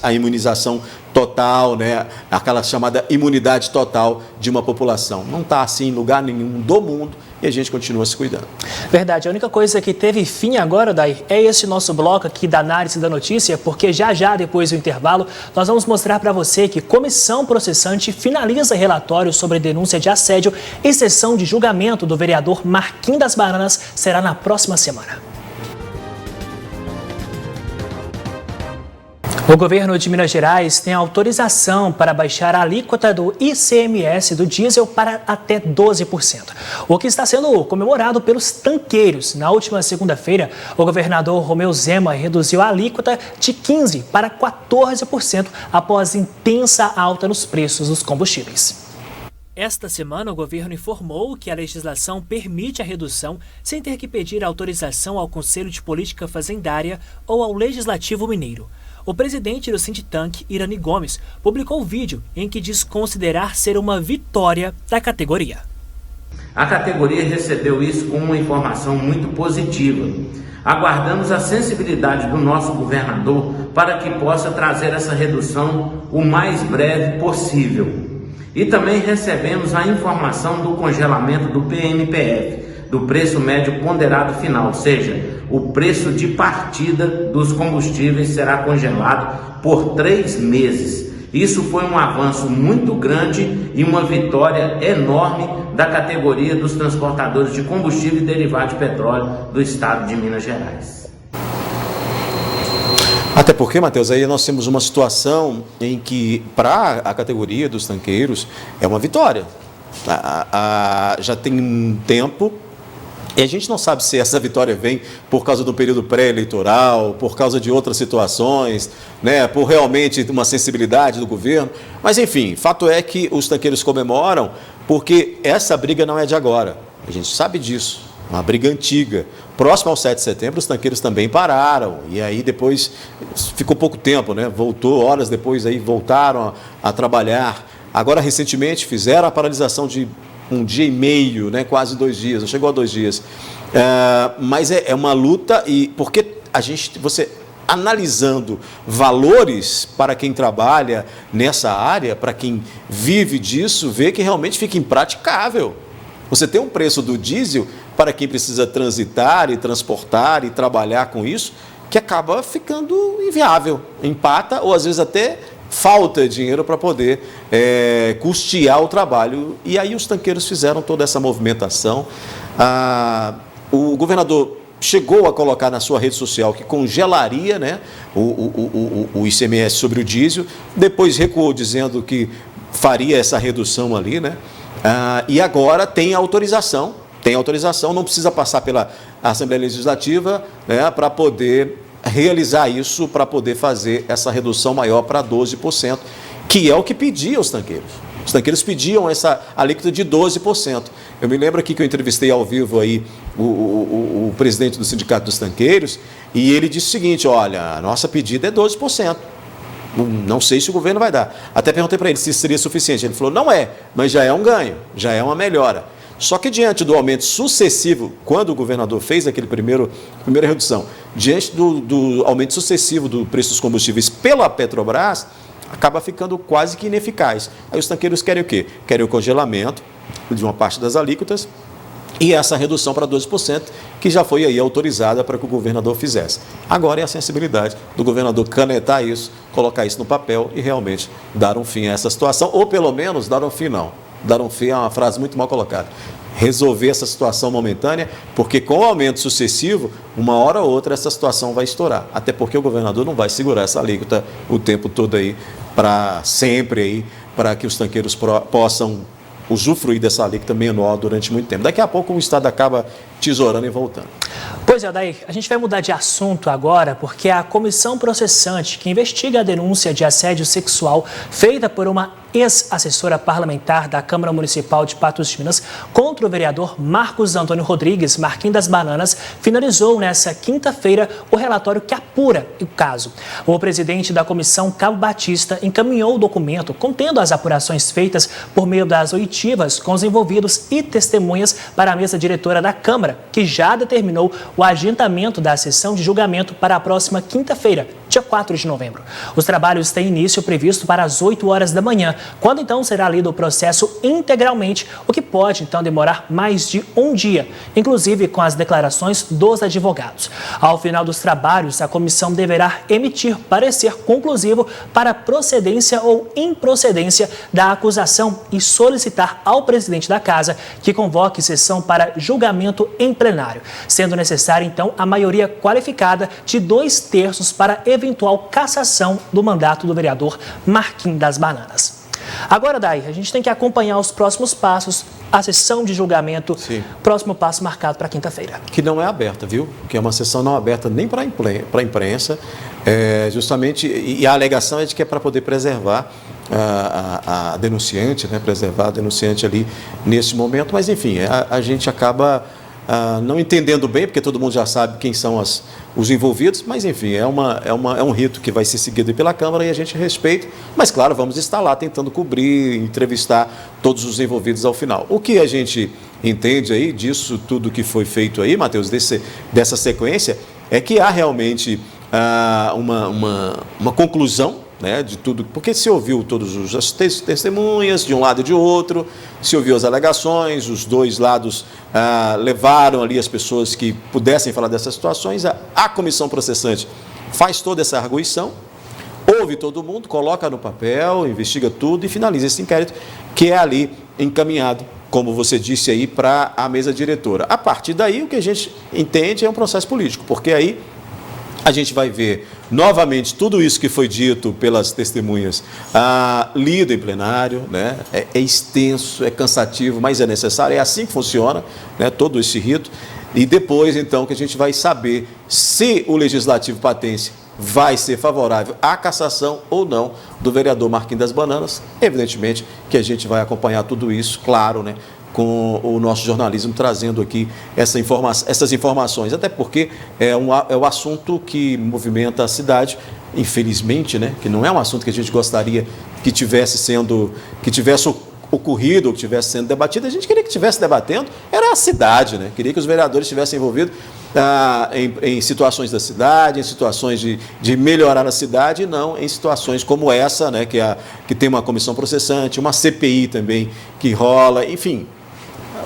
a imunização total, né? Aquela chamada imunidade total de uma população. Não está assim em lugar nenhum do mundo e a gente continua se cuidando. Verdade, a única coisa que teve fim agora, Daí, é esse nosso bloco aqui da análise da notícia, porque já depois do intervalo, nós vamos mostrar para você que comissão processante finaliza relatório sobre denúncia de assédio e sessão de julgamento do vereador Marquinhos das Bananas será na próxima semana. O governo de Minas Gerais tem autorização para baixar a alíquota do ICMS do diesel para até 12%, o que está sendo comemorado pelos tanqueiros. Na última segunda-feira, o governador Romeu Zema reduziu a alíquota de 15% para 14% após intensa alta nos preços dos combustíveis. Esta semana, o governo informou que a legislação permite a redução sem ter que pedir autorização ao Conselho de Política Fazendária ou ao Legislativo Mineiro. O presidente do Sinditank, Irani Gomes, publicou um vídeo em que diz considerar ser uma vitória da categoria. A categoria recebeu isso com uma informação muito positiva. Aguardamos a sensibilidade do nosso governador para que possa trazer essa redução o mais breve possível. E também recebemos a informação do congelamento do PMPF, do preço médio ponderado final, ou seja, o preço de partida dos combustíveis será congelado por 3 meses. Isso foi um avanço muito grande e uma vitória enorme da categoria dos transportadores de combustível e derivado de petróleo do estado de Minas Gerais. Até porque, Matheus, aí nós temos uma situação em que, para a categoria dos tanqueiros, é uma vitória. Já tem um tempo, e a gente não sabe se essa vitória vem por causa do período pré-eleitoral, por causa de outras situações, né, por realmente uma sensibilidade do governo. Mas, enfim, fato é que os tanqueiros comemoram porque essa briga não é de agora. A gente sabe disso. Uma briga antiga. Próximo ao 7 de setembro, os tanqueiros também pararam. E aí depois ficou pouco tempo, né? Voltou, horas depois aí voltaram a trabalhar. Agora, recentemente, fizeram a paralisação de 1 dia e meio, né? Quase 2 dias, não chegou a 2 dias. Mas é uma luta, e porque você analisando valores para quem trabalha nessa área, para quem vive disso, vê que realmente fica impraticável. Você tem um preço do diesel para quem precisa transitar e transportar e trabalhar com isso, que acaba ficando inviável, empata ou às vezes até falta dinheiro para poder custear o trabalho. E aí os tanqueiros fizeram toda essa movimentação. O governador chegou a colocar na sua rede social que congelaria, né, o ICMS sobre o diesel, depois recuou dizendo que faria essa redução ali, né? E agora tem autorização, não precisa passar pela Assembleia Legislativa, né, para poder realizar isso, para poder fazer essa redução maior para 12%, que é o que pediam os tanqueiros. Os tanqueiros pediam essa alíquota de 12%. Eu me lembro aqui que eu entrevistei ao vivo aí o presidente do Sindicato dos Tanqueiros, e ele disse o seguinte: olha, a nossa pedida é 12%. Não sei se o governo vai dar. Até perguntei para ele se seria suficiente. Ele falou, não é, mas já é um ganho, já é uma melhora. Só que diante do aumento sucessivo, quando o governador fez aquele primeira redução, diante do aumento sucessivo do preço dos combustíveis pela Petrobras, acaba ficando quase que ineficaz. Aí os tanqueiros querem o quê? Querem o congelamento de uma parte das alíquotas e essa redução para 12%, que já foi aí autorizada para que o governador fizesse. Agora é a sensibilidade do governador canetar isso, colocar isso no papel e realmente dar um fim a essa situação, ou pelo menos dar um fim não. Dar um fim é uma frase muito mal colocada. Resolver essa situação momentânea, porque com o aumento sucessivo, uma hora ou outra essa situação vai estourar. Até porque o governador não vai segurar essa alíquota o tempo todo aí, para sempre aí, para que os tanqueiros possam usufruir dessa alíquota menor durante muito tempo. Daqui a pouco o Estado acaba tesourando e voltando. Pois é, Daí, a gente vai mudar de assunto agora, porque a comissão processante que investiga a denúncia de assédio sexual feita por uma ex-assessora parlamentar da Câmara Municipal de Patos de Minas contra o vereador Marcos Antônio Rodrigues, Marquinhos das Bananas, finalizou nesta quinta-feira o relatório que apura o caso. O presidente da comissão, Cabo Batista, encaminhou o documento contendo as apurações feitas por meio das oitivas com os envolvidos e testemunhas para a mesa diretora da Câmara, que já determinou o agendamento da sessão de julgamento para a próxima quinta-feira, dia 4 de novembro. Os trabalhos têm início previsto para as 8 horas da manhã, quando então será lido o processo integralmente, o que pode então demorar mais de um dia, inclusive com as declarações dos advogados. Ao final dos trabalhos, a comissão deverá emitir parecer conclusivo para a procedência ou improcedência da acusação e solicitar ao presidente da Casa que convoque sessão para julgamento em plenário, sendo necessária então a maioria qualificada de 2/3 para eventual cassação do mandato do vereador Marquinhos das Bananas. Agora, Daí, a gente tem que acompanhar os próximos passos, a sessão de julgamento, sim, próximo passo marcado para quinta-feira. Que não é aberta, viu? Que é uma sessão não aberta nem para a imprensa, justamente, e a alegação é de que é para poder preservar a denunciante, né? Preservar a denunciante ali nesse momento, mas enfim, a gente acaba não entendendo bem, porque todo mundo já sabe quem são os envolvidos, mas enfim, é um rito que vai ser seguido pela Câmara e a gente respeita, mas claro, vamos estar lá tentando cobrir, entrevistar todos os envolvidos ao final. O que a gente entende aí disso tudo que foi feito aí, Matheus, dessa sequência, é que há realmente uma conclusão né, de tudo, porque se ouviu todas as testemunhas de um lado e de outro, se ouviu as alegações, os dois lados levaram ali as pessoas que pudessem falar dessas situações, a comissão processante faz toda essa arguição, ouve todo mundo, coloca no papel, investiga tudo e finaliza esse inquérito, que é ali encaminhado, como você disse aí, para a mesa diretora. A partir daí, o que a gente entende é um processo político, porque aí a gente vai ver novamente tudo isso que foi dito pelas testemunhas lido em plenário, né? É extenso, é cansativo, mas é necessário, é assim que funciona, né, todo esse rito. E depois, então, que a gente vai saber se o Legislativo patense vai ser favorável à cassação ou não do vereador Marquinhos das Bananas. Evidentemente que a gente vai acompanhar tudo isso, claro, né, com o nosso jornalismo trazendo aqui essas informações, até porque é o assunto que movimenta a cidade, infelizmente, né, que não é um assunto que a gente gostaria que tivesse ocorrido, ou que tivesse sendo debatido. A gente queria que estivesse debatendo, era a cidade, né? Queria que os vereadores estivessem envolvidos em situações da cidade, em situações de melhorar a cidade, e não em situações como essa, né? Que tem uma comissão processante, uma CPI também que rola, enfim.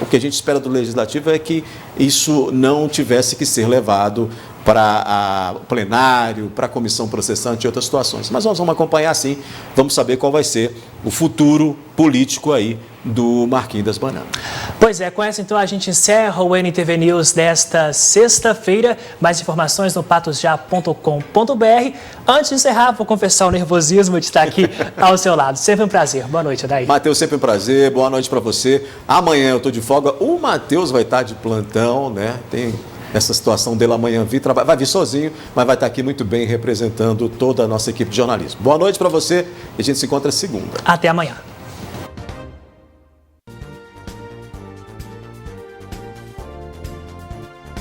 O que a gente espera do Legislativo é que isso não tivesse que ser levado para o plenário, para a comissão processante e outras situações. Mas nós vamos acompanhar sim, vamos saber qual vai ser o futuro político aí do Marquinhos das Bananas. Pois é, com essa então a gente encerra o NTV News desta sexta-feira. Mais informações no patosja.com.br. Antes de encerrar, vou confessar o nervosismo de estar aqui ao seu lado. Sempre um prazer. Boa noite, Adair. Matheus, sempre um prazer. Boa noite para você. Amanhã eu estou de folga. O Matheus vai estar de plantão, né? Tem essa situação dele amanhã vai vir sozinho, mas vai estar aqui muito bem representando toda a nossa equipe de jornalismo. Boa noite para você e a gente se encontra segunda. Até amanhã.